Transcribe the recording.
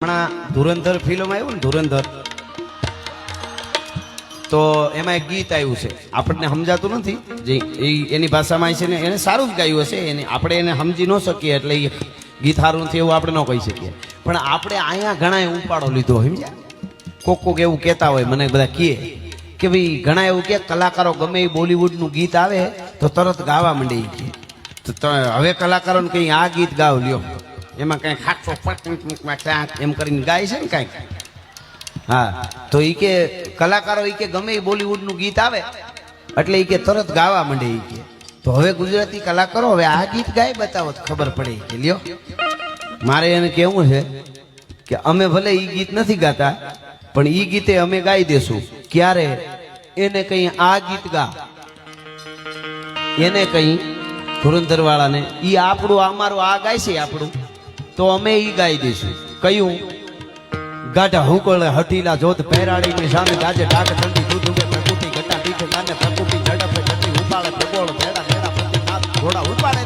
હમણાં ધુરંધર ફિલ્મ આવ્યું ને ધુરંધર, તો એમાં એક ગીત આવ્યું છે, આપણને સમજાતું નથી જે એની ભાષામાં છે ને, એને સારું જ ગાયું હશે, એને આપણે એને સમજી ન શકીએ એટલે એ ગીત સારું નથી એવું આપણે ન કહી શકીએ, પણ આપણે અહીંયા ઘણા ઉપાડો લીધો સમજ્યા. કોક એવું કહેતા હોય, મને બધા કહે કે ભાઈ ઘણા એવું કે કલાકારો ગમે એ બોલિવૂડનું ગીત આવે તો તરત ગાવા માંડે. તો હવે કલાકારોને કંઈ આ ગીત ગાવ લ્યો, એમાં કઈ ખાટો એમ કરીને ગાય છે ને કઈક. હા, તો ઈ કે કલાકારો ઈ કે ગમે એ બોલિવૂડનું ગીત આવે એટલે ઈ કે તરત ગાવા માંડે. ઈ કે તો હવે ગુજરાતી કલાકારો હવે આ ગીત ગાય બતાવો તો ખબર પડે કે લ્યો. મારે એને કેવું છે કે અમે ભલે ઈ ગીત નથી ગાતા પણ ઈ ગીતે અમે ગાઈ દેશું. ક્યારે? એને કઈ આ ગીત ગા, એને કઈ ધુરંધર વાળાને ઈ આપણું અમારું આ ગાય છે આપણું, તો અમે ઈ ગાઈ દઈશું. કયું? ગાઢા હુકળ હઠીલા જોત પહેરાડીની સામે ગાજે ડાક ઠંડી દૂધ ઉગે પ્રકૃતિ ઘટા દીઠ ગાને પ્રકૃતિ ઝડપે ઠંડી ઉપાડે ભગોળ ભેડા ભેડા પ્રતિ નાથ ઘોડા ઉપાડે